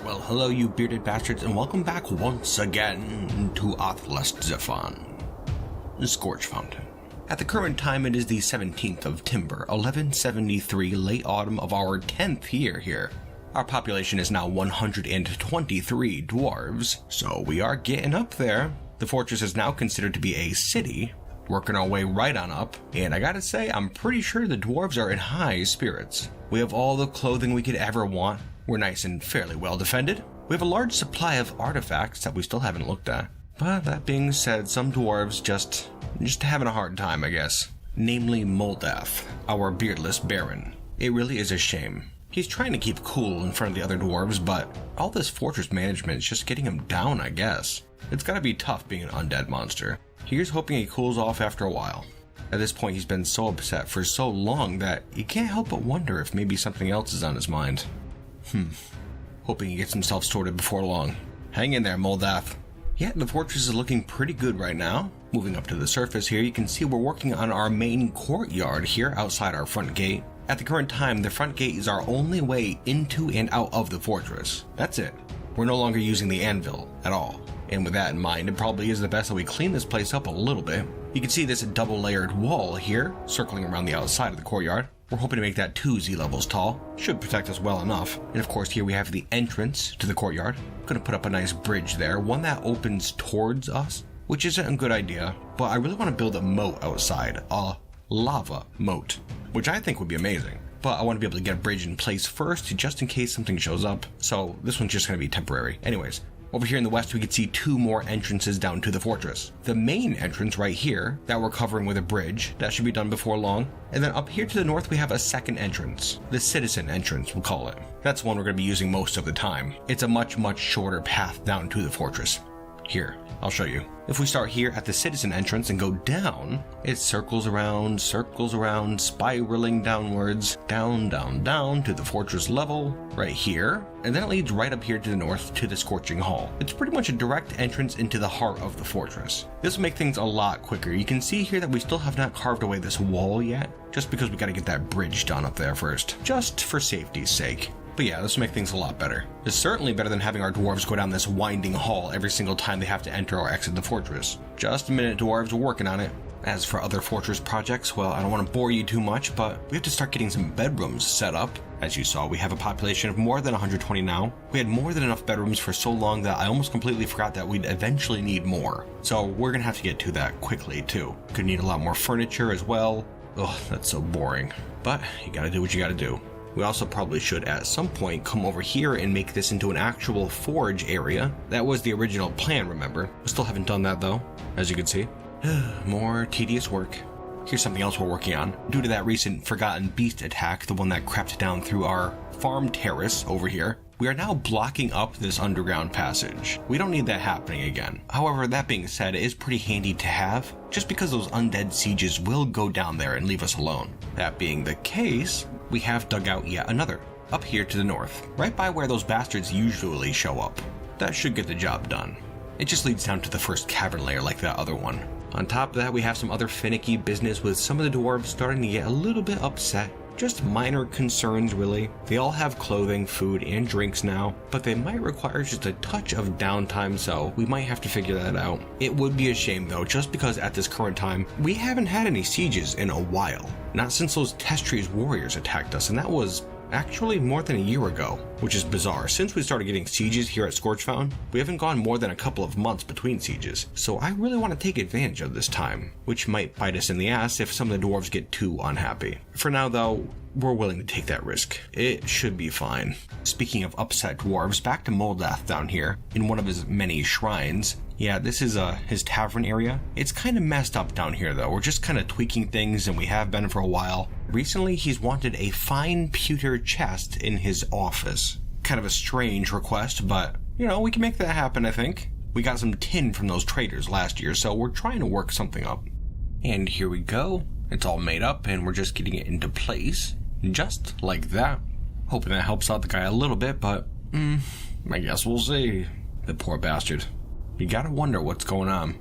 Well, hello you bearded bastards, and welcome back once again to Zephan, Scorchfountain. At the current time, it is the 17th of Timber, 1173, late autumn of our 10th year here. Our population is now 123 dwarves, so we are getting up there. The fortress is now considered to be a city, working our way right on up, and I gotta say, I'm pretty sure the dwarves are in high spirits. We have all the clothing we could ever want. We're nice and fairly well defended. We have a large supply of artifacts that we still haven't looked at. But that being said, some dwarves just having a hard time, I guess. Namely Moldath, our beardless baron. It really is a shame. He's trying to keep cool in front of the other dwarves, but all this fortress management is just getting him down, I guess. It's gotta be tough being an undead monster. Here's hoping he cools off after a while. At this point, he's been so upset for so long that you can't help but wonder if maybe something else is on his mind. Hoping he gets himself sorted before long. Hang in there, Moldath. Yeah, the fortress is looking pretty good right now. Moving up to the surface here, you can see we're working on our main courtyard here outside our front gate. At the current time, the front gate is our only way into and out of the fortress. That's it. We're no longer using the anvil at all. And with that in mind, it probably is the best that we clean this place up a little bit. You can see this double-layered wall here, circling around the outside of the courtyard. We're hoping to make that 2 Z-levels tall. Should protect us well enough. And of course, here we have the entrance to the courtyard. Gonna put up a nice bridge there, one that opens towards us, which isn't a good idea, but I really want to build a moat outside, a lava moat, which I think would be amazing. But I want to be able to get a bridge in place first, just in case something shows up. So this one's just gonna be temporary. Anyways. Over here in the west, we can see 2 more entrances down to the fortress. The main entrance right here that we're covering with a bridge. That should be done before long. And then up here to the north, we have a second entrance. The citizen entrance, we'll call it. That's the one we're going to be using most of the time. It's a much shorter path down to the fortress. Here, I'll show you. If we start here at the citizen entrance and go down, it circles around, spiraling downwards, down to the fortress level, right here, and then it leads right up here to the north to the Scorching Hall. It's pretty much a direct entrance into the heart of the fortress. This will make things a lot quicker. You can see here that we still have not carved away this wall yet, just because we gotta get that bridge done up there first, just for safety's sake. But yeah, this will make things a lot better. It's certainly better than having our dwarves go down this winding hall every single time they have to enter or exit the fortress. Just a minute, dwarves, we're working on it. As for other fortress projects, well, I don't want to bore you too much, but we have to start getting some bedrooms set up. As you saw, we have a population of more than 120 now. We had more than enough bedrooms for so long that I almost completely forgot that we'd eventually need more. So we're gonna have to get to that quickly too. Could need a lot more furniture as well. Ugh, that's so boring. But you gotta do what you gotta do. We also probably should at some point come over here and make this into an actual forge area. That was the original plan, remember? We still haven't done that though, as you can see. More tedious work. Here's something else we're working on. Due to that recent forgotten beast attack, the one that crept down through our farm terrace over here, we are now blocking up this underground passage. We don't need that happening again. However, that being said, it is pretty handy to have, just because those undead sieges will go down there and leave us alone. That being the case, we have dug out yet another, up here to the north, right by where those bastards usually show up. That should get the job done. It just leads down to the first cavern layer like that other one. On top of that, we have some other finicky business with some of the dwarves starting to get a little bit upset. Just minor concerns, really. They all have clothing, food, and drinks now, but they might require just a touch of downtime, so we might have to figure that out. It would be a shame, though, just because at this current time, we haven't had any sieges in a while. Not since those Testree's warriors attacked us, and that was actually more than a year ago, which is bizarre. Since we started getting sieges here at Scorchfountain, we haven't gone more than a couple of months between sieges, so I really want to take advantage of this time, which might bite us in the ass if some of the dwarves get too unhappy. For now though, we're willing to take that risk. It should be fine. Speaking of upset dwarves, back to Moldath down here, in one of his many shrines. Yeah, this is his tavern area. It's kind of messed up down here though. We're just kind of tweaking things, and we have been for a while. Recently, he's wanted a fine pewter chest in his office. Kind of a strange request, but you know, we can make that happen, I think. We got some tin from those traders last year, so we're trying to work something up. And here we go. It's all made up, and we're just getting it into place. Just like that. Hoping that helps out the guy a little bit, but I guess we'll see. The poor bastard. You gotta wonder what's going on.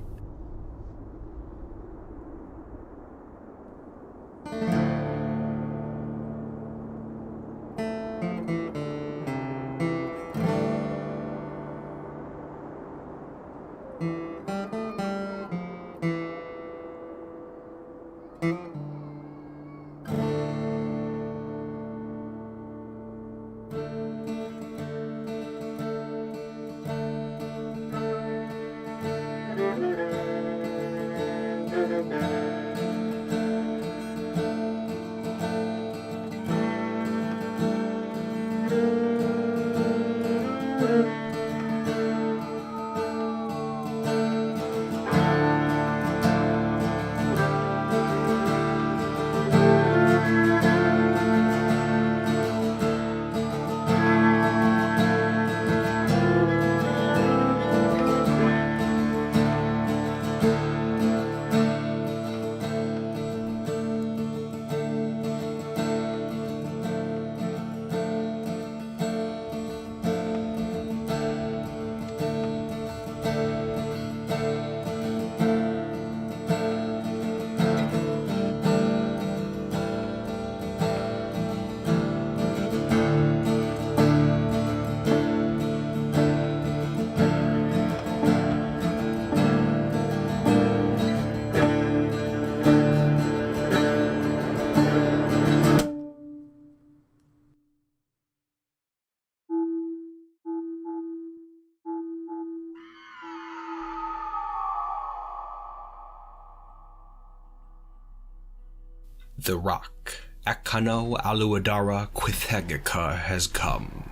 The rock, Akano Aluadara Quithegaka, has come.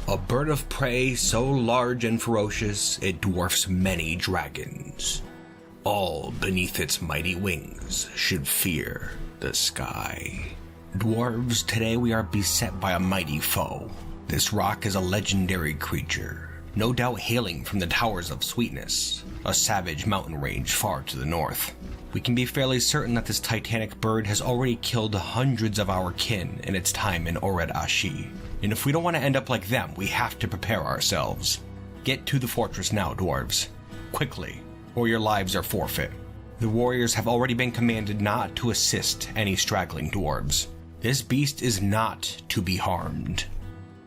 A bird of prey so large and ferocious it dwarfs many dragons. All beneath its mighty wings should fear the sky. Dwarves, today we are beset by a mighty foe. This rock is a legendary creature, no doubt hailing from the Towers of Sweetness, a savage mountain range far to the north. We can be fairly certain that this titanic bird has already killed hundreds of our kin in its time in Ored Ashi, and if we don't want to end up like them, we have to prepare ourselves. Get to the fortress now, dwarves. Quickly, or your lives are forfeit. The warriors have already been commanded not to assist any straggling dwarves. This beast is not to be harmed.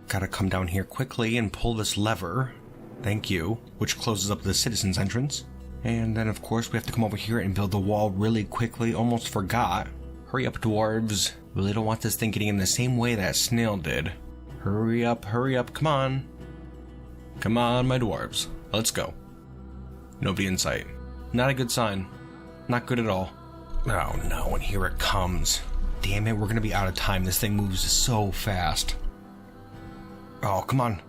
Gotta come down here quickly and pull this lever. Thank you. Which closes up the citizens' entrance. And then of course we have to come over here and build the wall really quickly. Almost forgot. Hurry up, dwarves. Really don't want this thing getting in the same way that snail did. Hurry up, come on. Come on, my dwarves. Let's go. Nobody in sight. Not a good sign. Not good at all. Oh no, and here it comes. Damn it, we're gonna be out of time. This thing moves so fast. Oh, come on,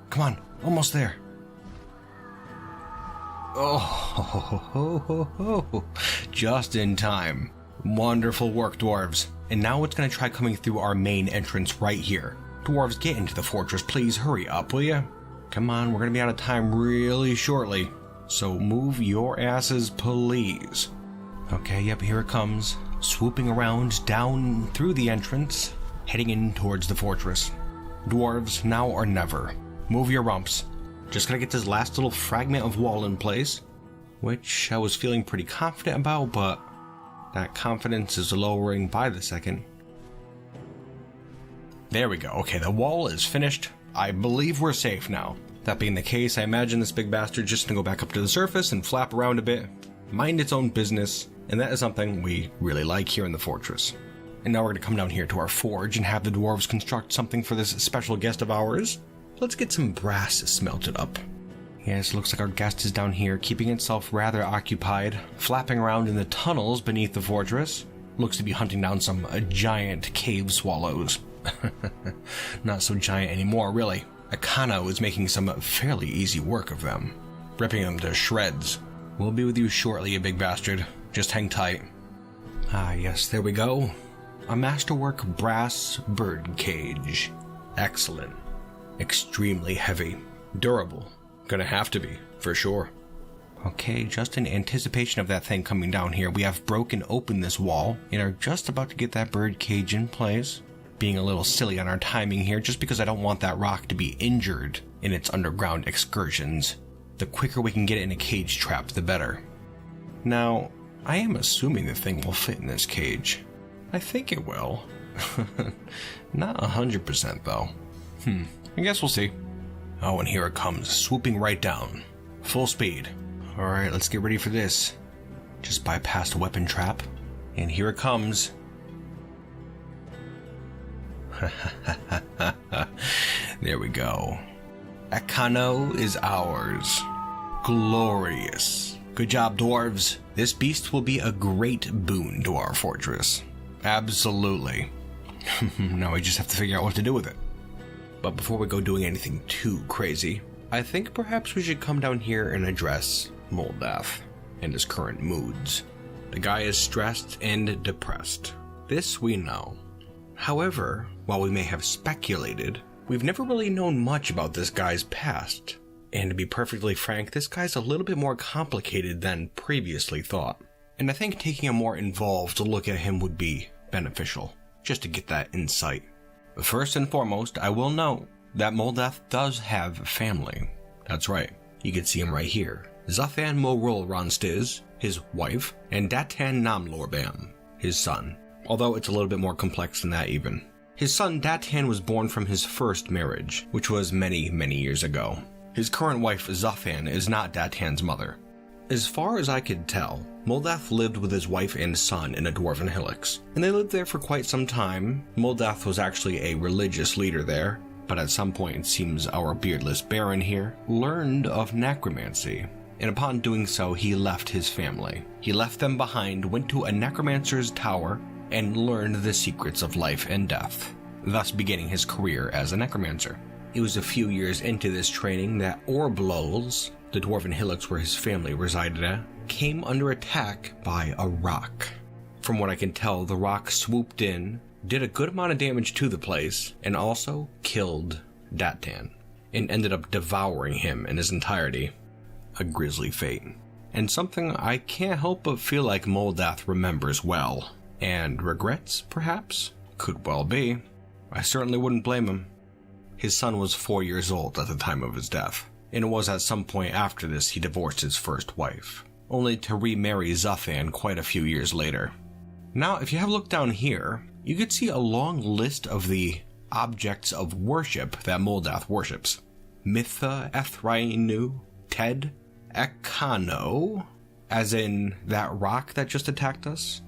almost there. Oh, just in time. Wonderful work, dwarves. And now it's gonna try coming through our main entrance right here. Dwarves, get into the fortress, please. Hurry up, will ya? Come on, we're gonna be out of time really shortly. So move your asses, please. Okay, yep, here it comes. Swooping around, down through the entrance, heading in towards the fortress. Dwarves, now or never. Move your rumps. Just gotta get this last little fragment of wall in place, which I was feeling pretty confident about, but that confidence is lowering by the second. There we go. Okay, the wall is finished. I believe we're safe now. That being the case, I imagine this big bastard just gonna go back up to the surface and flap around a bit, mind its own business, and that is something we really like here in the fortress. And now we're gonna come down here to our forge and have the dwarves construct something for this special guest of ours. Let's get some brass smelted up. Yes, looks like our guest is down here, keeping itself rather occupied, flapping around in the tunnels beneath the fortress. Looks to be hunting down some giant cave swallows. Not so giant anymore, really. Akano is making some fairly easy work of them, ripping them to shreds. We'll be with you shortly, you big bastard. Just hang tight. Ah, yes, there we go. A masterwork brass bird cage. Excellent. Extremely heavy. Durable. Gonna have to be, for sure. Okay, just in anticipation of that thing coming down here, we have broken open this wall and are just about to get that bird cage in place. Being a little silly on our timing here, just because I don't want that rock to be injured in its underground excursions. The quicker we can get it in a cage trap, the better. Now, I am assuming the thing will fit in this cage. I think it will. Not 100% though. I guess we'll see. Oh, and here it comes, swooping right down. Full speed. Alright, let's get ready for this. Just bypassed a weapon trap. And here it comes. There we go. Ekano is ours. Glorious. Good job, dwarves. This beast will be a great boon to our fortress. Absolutely. Now we just have to figure out what to do with it. But before we go doing anything too crazy, I think perhaps we should come down here and address Moldath and his current moods. The guy is stressed and depressed. This we know. However, while we may have speculated, we've never really known much about this guy's past. And to be perfectly frank, this guy's a little bit more complicated than previously thought. And I think taking a more involved look at him would be beneficial, just to get that insight. First and foremost, I will note that Moldath does have family. That's right, you can see him right here. Zuthan Morul Ronstiz, his wife, and Datan Namlorbam, his son. Although it's a little bit more complex than that even. His son Datan was born from his first marriage, which was many, many years ago. His current wife Zuthan is not Datan's mother. As far as I could tell, Moldath lived with his wife and son in a dwarven hillocks, and they lived there for quite some time. Moldath was actually a religious leader there, but at some point it seems our beardless baron here learned of necromancy, and upon doing so he left his family. He left them behind, went to a necromancer's tower, and learned the secrets of life and death, thus beginning his career as a necromancer. It was a few years into this training that Orblols, the dwarven hillocks where his family resided at, came under attack by a rock. From what I can tell, the rock swooped in, did a good amount of damage to the place, and also killed Datan, and ended up devouring him in his entirety. A grisly fate. And something I can't help but feel like Moldath remembers well. And regrets, perhaps? Could well be. I certainly wouldn't blame him. His son was 4 years old at the time of his death, and it was at some point after this he divorced his first wife, only to remarry Zuthan quite a few years later. Now, if you have a look down here, you could see a long list of the objects of worship that Moldath worships. Mitha, Ethrainu, Ted, Ekano, as in that rock that just attacked us.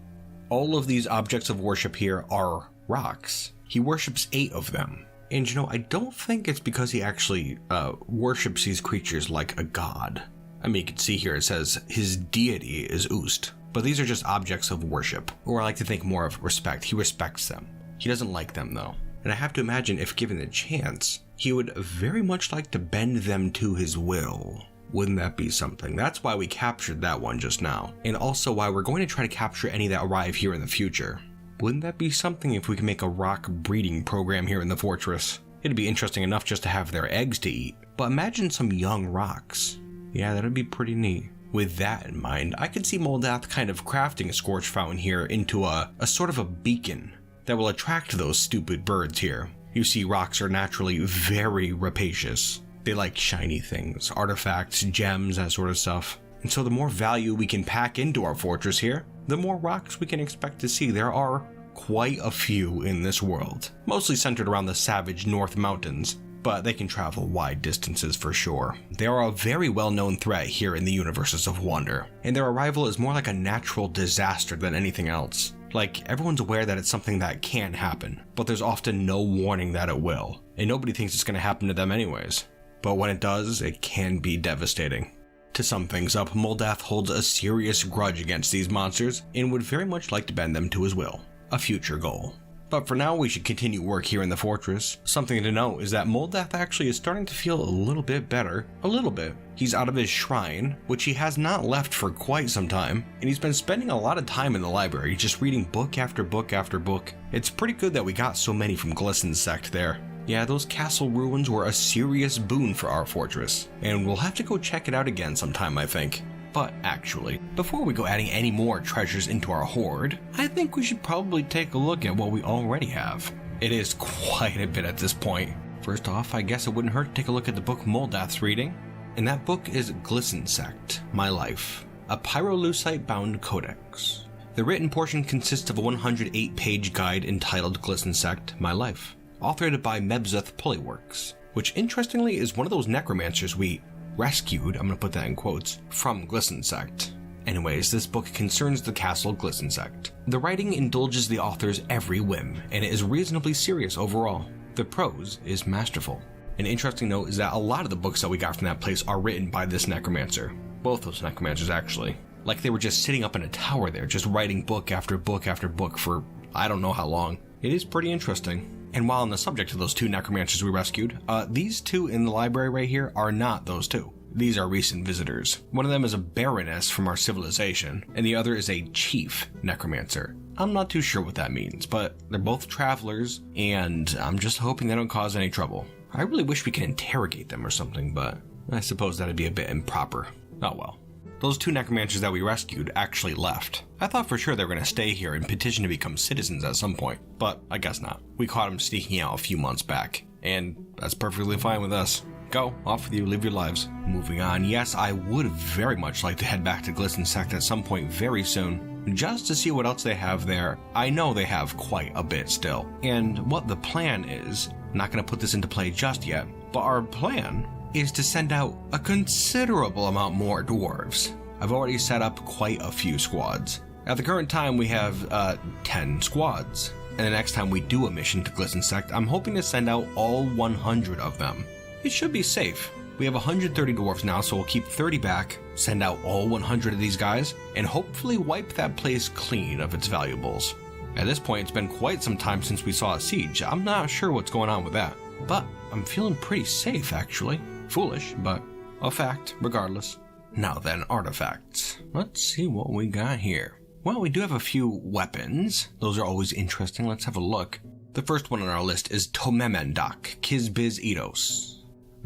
All of these objects of worship here are rocks. He worships 8 of them. And you know, I don't think it's because he actually worships these creatures like a god. I mean, you can see here it says his deity is Ust, but these are just objects of worship, or I like to think more of respect. He respects them. He doesn't like them though. And I have to imagine if given the chance, he would very much like to bend them to his will. Wouldn't that be something? That's why we captured that one just now, and also why we're going to try to capture any that arrive here in the future. Wouldn't that be something if we could make a rock breeding program here in the fortress? It'd be interesting enough just to have their eggs to eat, but imagine some young rocks. Yeah, that'd be pretty neat. With that in mind, I could see Moldath kind of crafting a Scorchfountain here into a sort of a beacon that will attract those stupid birds here. You see, rocks are naturally very rapacious. They like shiny things, artifacts, gems, that sort of stuff. And so the more value we can pack into our fortress here, the more rocks we can expect to see. There are quite a few in this world, mostly centered around the savage North Mountains, but they can travel wide distances for sure. They are a very well-known threat here in the universes of Wonder, and their arrival is more like a natural disaster than anything else. Like, everyone's aware that it's something that can happen, but there's often no warning that it will, and nobody thinks it's going to happen to them anyways. But when it does, it can be devastating. To sum things up, Moldath holds a serious grudge against these monsters and would very much like to bend them to his will, a future goal. But for now, we should continue work here in the fortress. Something to note is that Moldath actually is starting to feel a little bit better. A little bit. He's out of his shrine, which he has not left for quite some time, and he's been spending a lot of time in the library, just reading book after book after book. It's pretty good that we got so many from Glistens Sect there. Yeah, those castle ruins were a serious boon for our fortress, and we'll have to go check it out again sometime, I think. But actually, before we go adding any more treasures into our hoard, I think we should probably take a look at what we already have. It is quite a bit at this point. First off, I guess it wouldn't hurt to take a look at the book Moldath's reading, and that book is Glistens Sect, My Life, a pyrolusite-bound codex. The written portion consists of a 108-page guide entitled Glistens Sect, My Life, authored by Mebzeth Polyworks, which interestingly is one of those necromancers we rescued, I'm going to put that in quotes, from Glistens Sect. Anyways, this book concerns the castle Glistensack. The writing indulges the author's every whim, and it is reasonably serious overall. The prose is masterful. An interesting note is that a lot of the books that we got from that place are written by this necromancer. Both those necromancers, actually. Like they were just sitting up in a tower there, just writing book after book after book for I don't know how long. It is pretty interesting. And while on the subject of those two necromancers we rescued, these two in the library right here are not those two. These are recent visitors. One of them is a baroness from our civilization, and the other is a chief necromancer. I'm not too sure what that means, but they're both travelers, and I'm just hoping they don't cause any trouble. I really wish we could interrogate them or something, but I suppose that'd be a bit improper. Oh well. Those two necromancers that we rescued actually left. I thought for sure they were going to stay here and petition to become citizens at some point, but I guess not. We caught them sneaking out a few months back, and that's perfectly fine with us. Go, off with you, live your lives. Moving on, yes, I would very much like to head back to Glistensack at some point very soon, just to see what else they have there. I know they have quite a bit still, and what the plan is, I'm not going to put this into play just yet, but our plan is to send out a considerable amount more dwarves. I've already set up quite a few squads. At the current time, we have 10 squads, and the next time we do a mission to Glistensack, I'm hoping to send out all 100 of them. It should be safe. We have 130 dwarves now, so we'll keep 30 back, send out all 100 of these guys, and hopefully wipe that place clean of its valuables. At this point, it's been quite some time since we saw a siege. I'm not sure what's going on with that, but I'm feeling pretty safe, actually. Foolish, but a fact, regardless. Now then, artifacts. Let's see what we got here. Well, we do have a few weapons. Those are always interesting. Let's have a look. The first one on our list is Tomemendak Kizbiz Eidos.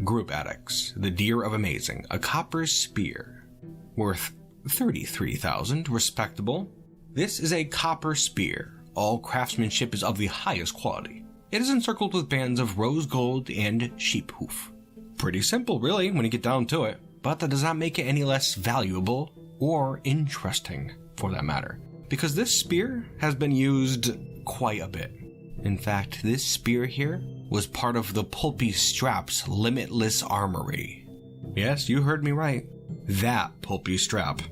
Group Addicts, the Deer of Amazing, a copper spear. Worth 33,000, respectable. This is a copper spear. All craftsmanship is of the highest quality. It is encircled with bands of rose gold and sheep hoof. Pretty simple, really, when you get down to it, but that does not make it any less valuable or interesting, for that matter, because this spear has been used quite a bit. In fact, this spear here was part of the Pulpy Strap's limitless armory. Yes, you heard me right. That Pulpy Strap.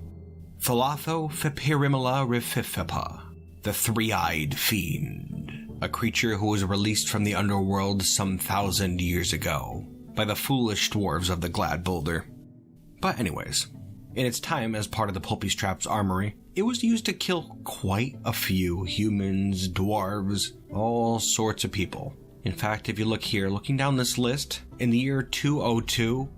Thalatho Fipirimala Rififipa, the three-eyed fiend, a creature who was released from the underworld some 1,000 years ago by the foolish dwarves of the Glad Boulder. But anyways, in its time as part of the Pulpy Strap's armory, it was used to kill quite a few humans, dwarves, all sorts of people. In fact, if you look here, looking down this list, in the year 202,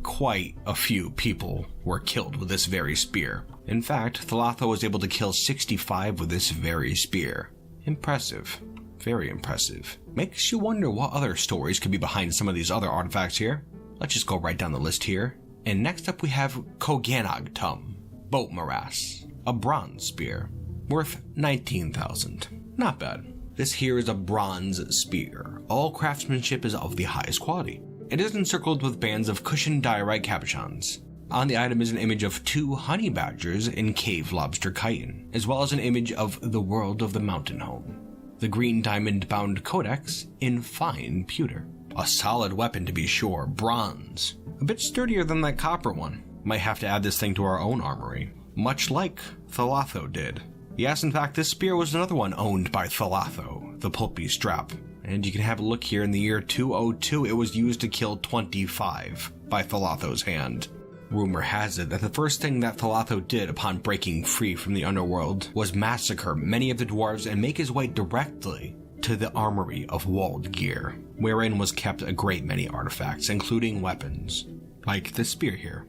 quite a few people were killed with this very spear. In fact, Thalatho was able to kill 65 with this very spear. Impressive. Very impressive. Makes you wonder what other stories could be behind some of these other artifacts here. Let's just go right down the list here. And next up we have Koganagtum, Boat Morass, a bronze spear, worth 19,000. Not bad. This here is a bronze spear. All craftsmanship is of the highest quality. It is encircled with bands of cushioned diorite cabochons. On the item is an image of 2 honey badgers in cave lobster chitin, as well as an image of the world of the mountain home. The green diamond-bound codex in fine pewter. A solid weapon to be sure, bronze. A bit sturdier than that copper one. Might have to add this thing to our own armory, much like Thalatho did. Yes, in fact, this spear was another one owned by Thalatho, the Pulpy Strap. And you can have a look here, in the year 202, it was used to kill 25 by Thalatho's hand. Rumor has it that the first thing that Thalatho did upon breaking free from the underworld was massacre many of the dwarves and make his way directly to the armory of walled gear, wherein was kept a great many artifacts, including weapons, like this spear here.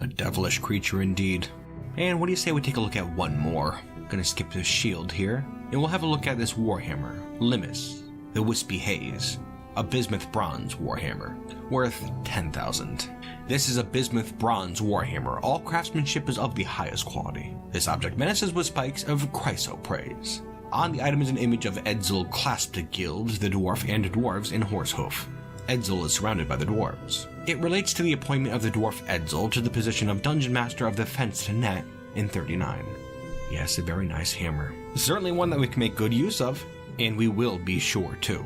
A devilish creature indeed. And what do you say we take a look at one more? Gonna skip the shield here, and we'll have a look at this warhammer, Limus, the Wispy Haze, a bismuth bronze warhammer, worth 10,000. This is a bismuth bronze warhammer. All craftsmanship is of the highest quality. This object menaces with spikes of chrysoprase. On the item is an image of Edsel Clasped-Gild, the dwarf, and dwarves in Horsehoof. Edsel is surrounded by the dwarves. It relates to the appointment of the dwarf Edsel to the position of Dungeon Master of the Fenced Net in 39. Yes, a very nice hammer. Certainly one that we can make good use of, and we will be sure to.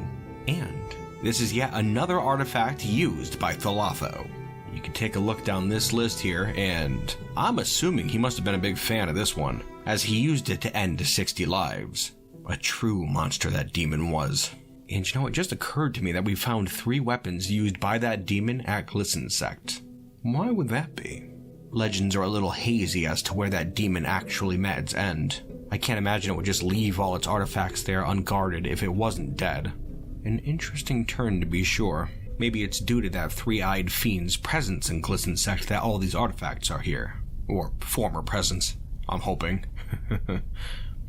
And this is yet another artifact used by Thalatho. You can take a look down this list here, and I'm assuming he must have been a big fan of this one, as he used it to end 60 lives. A true monster that demon was. And you know, it just occurred to me that we found 3 weapons used by that demon at Glissensect. Why would that be? Legends are a little hazy as to where that demon actually met its end. I can't imagine it would just leave all its artifacts there unguarded if it wasn't dead. An interesting turn to be sure. Maybe it's due to that 3-eyed fiend's presence in Glissensect that all these artifacts are here. Or former presence, I'm hoping.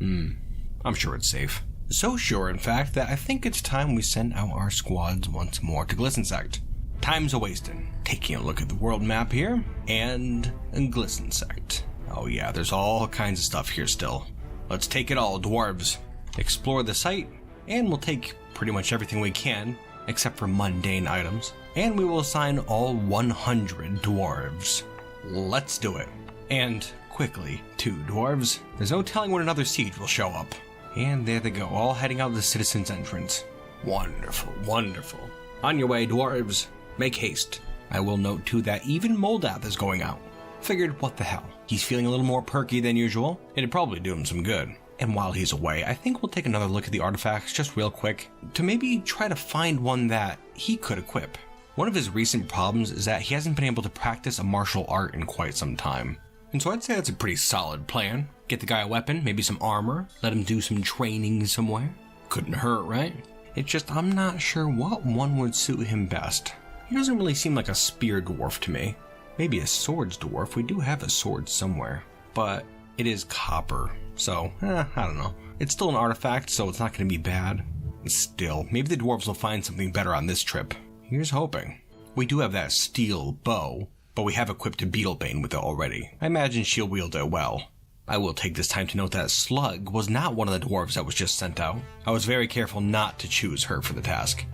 I'm sure it's safe. So sure, in fact, that I think it's time we send out our squads once more to Glissensect. Time's a-wasting. Taking a look at the world map here, and Glissensect. Oh yeah, there's all kinds of stuff here still. Let's take it all, dwarves. Explore the site, and we'll take pretty much everything we can, except for mundane items, and we will assign all 100 dwarves. Let's do it. And quickly, too, dwarves. There's no telling when another siege will show up. And there they go, all heading out the citizens' entrance. Wonderful, wonderful. On your way, dwarves. Make haste. I will note, too, that even Moldath is going out. Figured, what the hell? He's feeling a little more perky than usual. It'd probably do him some good. And while he's away, I think we'll take another look at the artifacts just real quick to maybe try to find one that he could equip. One of his recent problems is that he hasn't been able to practice a martial art in quite some time. And so I'd say that's a pretty solid plan. Get the guy a weapon, maybe some armor, let him do some training somewhere. Couldn't hurt, right? It's just I'm not sure what one would suit him best. He doesn't really seem like a spear dwarf to me. Maybe a swords dwarf. We do have a sword somewhere. But it is copper. So, I don't know. It's still an artifact, so it's not going to be bad. Still, maybe the dwarves will find something better on this trip. Here's hoping. We do have that steel bow, but we have equipped a Beetlebane with it already. I imagine she'll wield it well. I will take this time to note that Slug was not one of the dwarves that was just sent out. I was very careful not to choose her for the task.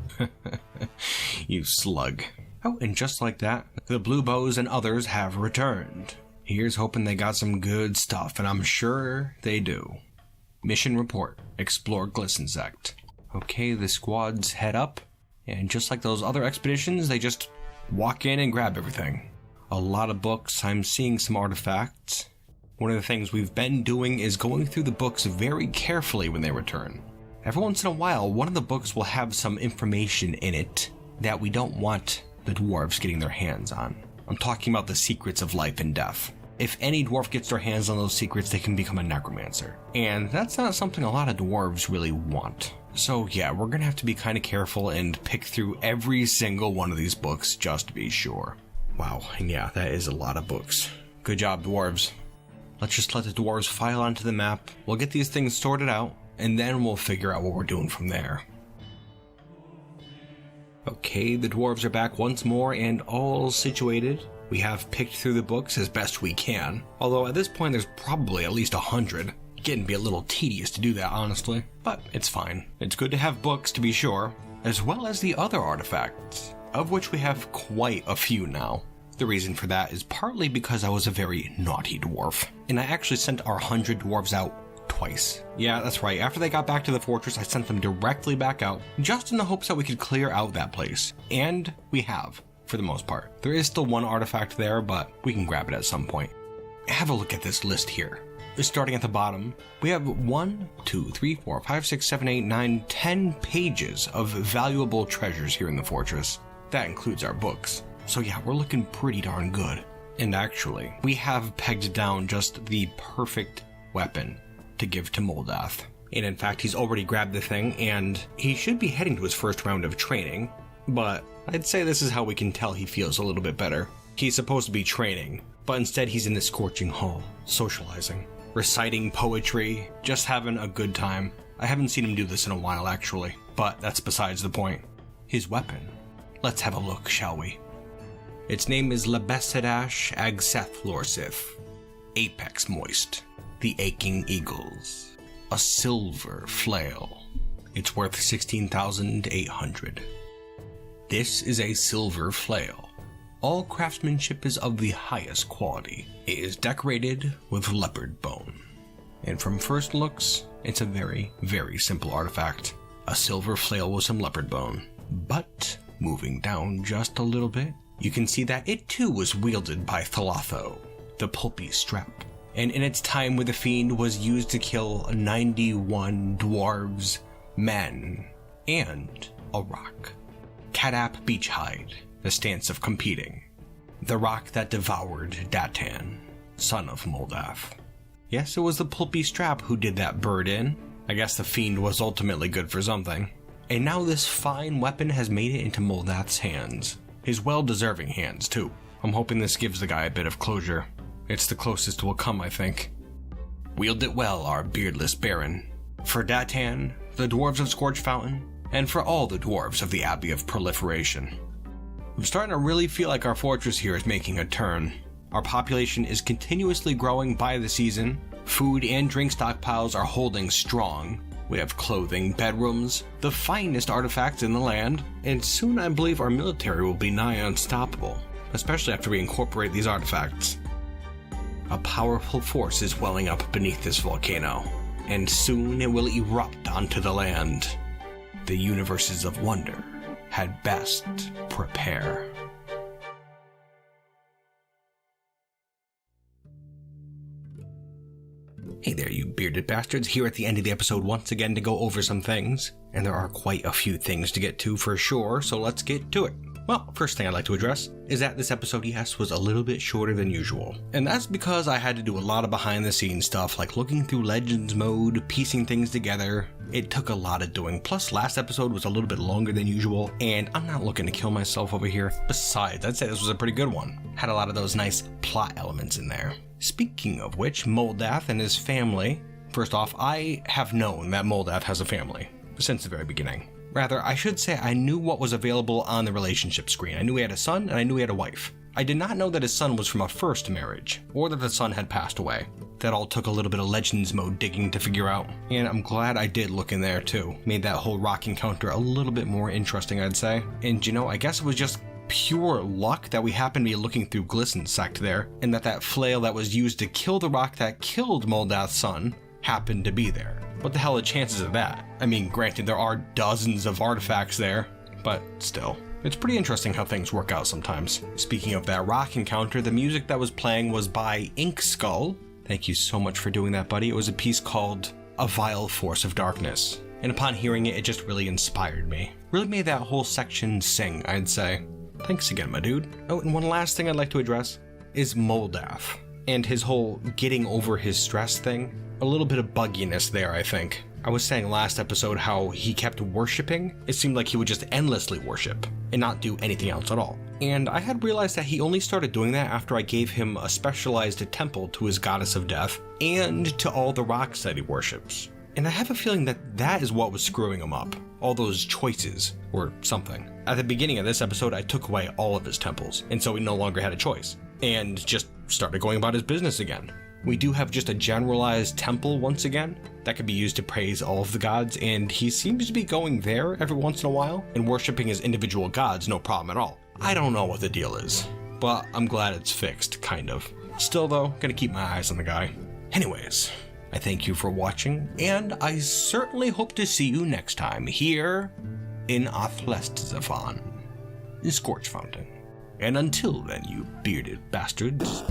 You slug. Oh, and just like that, the blue bows and others have returned. Here's hoping they got some good stuff, and I'm sure they do. Mission report. Explore Glissensect. Okay, the squads head up, and just like those other expeditions, they just walk in and grab everything. A lot of books. I'm seeing some artifacts. One of the things we've been doing is going through the books very carefully when they return. Every once in a while, one of the books will have some information in it that we don't want the dwarves getting their hands on. I'm talking about the secrets of life and death. If any dwarf gets their hands on those secrets, they can become a necromancer. And that's not something a lot of dwarves really want. So yeah, we're gonna have to be kind of careful and pick through every single one of these books just to be sure. Wow, and yeah, that is a lot of books. Good job, dwarves. Let's just let the dwarves file onto the map. We'll get these things sorted out, and then we'll figure out what we're doing from there. Okay, the dwarves are back once more and all situated. We have picked through the books as best we can, although at this point there's probably at least 100. Getting to be a little tedious to do that, honestly, but it's fine. It's good to have books, to be sure, as well as the other artifacts, of which we have quite a few now. The reason for that is partly because I was a very naughty dwarf, and I actually sent our 100 dwarves out twice. Yeah, that's right. After they got back to the fortress, I sent them directly back out, just in the hopes that we could clear out that place. And we have, for the most part. There is still one artifact there, but we can grab it at some point. Have a look at this list here. Starting at the bottom, we have 1, 2, 3, 4, 5, 6, 7, 8, 9, 10 pages of valuable treasures here in the fortress. That includes our books. So yeah, we're looking pretty darn good. And actually, we have pegged down just the perfect weapon to give to Moldath. And in fact, he's already grabbed the thing, and he should be heading to his first round of training. But I'd say this is how we can tell he feels a little bit better. He's supposed to be training, but instead he's in the scorching hall, socializing, reciting poetry, just having a good time. I haven't seen him do this in a while, actually, but that's besides the point. His weapon. Let's have a look, shall we? Its name is Lebesidash Agseth Lorsith. Apex Moist. The Aching Eagles. A silver flail. It's worth 16,800. This is a silver flail. All craftsmanship is of the highest quality. It is decorated with leopard bone. And from first looks, it's a very, very simple artifact. A silver flail with some leopard bone. But moving down just a little bit, you can see that it too was wielded by Thalatho, the pulpy strap, and in its time with the Fiend was used to kill 91 dwarves, men, and a rock. Kadap Beachhide, the stance of competing. The rock that devoured Datan, son of Moldath. Yes, it was the pulpy strap who did that bird in. I guess the Fiend was ultimately good for something. And now this fine weapon has made it into Moldath's hands. His well-deserving hands, too. I'm hoping this gives the guy a bit of closure. It's the closest we'll come, I think. Wield it well, our beardless baron. For Datan, the dwarves of Scorchfountain, and for all the dwarves of the Abbey of Proliferation. I'm starting to really feel like our fortress here is making a turn. Our population is continuously growing by the season. Food and drink stockpiles are holding strong. We have clothing, bedrooms, the finest artifacts in the land, and soon I believe our military will be nigh unstoppable, especially after we incorporate these artifacts. A powerful force is welling up beneath this volcano, and soon it will erupt onto the land. The universes of wonder had best prepare. Hey there, you bearded bastards, here at the end of the episode once again to go over some things. And there are quite a few things to get to for sure, so let's get to it. Well, first thing I'd like to address is that this episode, yes, was a little bit shorter than usual. And that's because I had to do a lot of behind the scenes stuff, like looking through Legends mode, piecing things together. It took a lot of doing, plus last episode was a little bit longer than usual, and I'm not looking to kill myself over here. Besides, I'd say this was a pretty good one. Had a lot of those nice plot elements in there. Speaking of which, Moldath and his family. First off, I have known that Moldath has a family since the very beginning. Rather, I should say I knew what was available on the relationship screen. I knew he had a son, and I knew he had a wife. I did not know that his son was from a first marriage, or that the son had passed away. That all took a little bit of Legends mode digging to figure out, and I'm glad I did look in there too. Made that whole rock encounter a little bit more interesting, I'd say. And you know, I guess it was just pure luck that we happened to be looking through Glisten Sect there, and that flail that was used to kill the rock that killed Moldath's son happened to be there. What the hell are the chances of that? I mean, granted, there are dozens of artifacts there, but still. It's pretty interesting how things work out sometimes. Speaking of that rock encounter, the music that was playing was by Inkskull. Thank you so much for doing that, buddy. It was a piece called A Vile Force of Darkness. And upon hearing it, it just really inspired me. Really made that whole section sing, I'd say. Thanks again, my dude. Oh, and one last thing I'd like to address is Moldath and his whole getting over his stress thing. A little bit of bugginess there, I think. I was saying last episode how he kept worshipping. It seemed like he would just endlessly worship and not do anything else at all. And I had realized that he only started doing that after I gave him a specialized temple to his goddess of death and to all the rocks that he worships. And I have a feeling that that is what was screwing him up. All those choices or something. At the beginning of this episode, I took away all of his temples, and so he no longer had a choice, and just started going about his business again. We do have just a generalized temple once again that could be used to praise all of the gods, and he seems to be going there every once in a while and worshiping his individual gods, no problem at all. I don't know what the deal is, but I'm glad it's fixed, kind of. Still though, gonna keep my eyes on the guy. Anyways, I thank you for watching, and I certainly hope to see you next time here in Athlestzafon, Scorchfountain. And until then, you bearded bastards.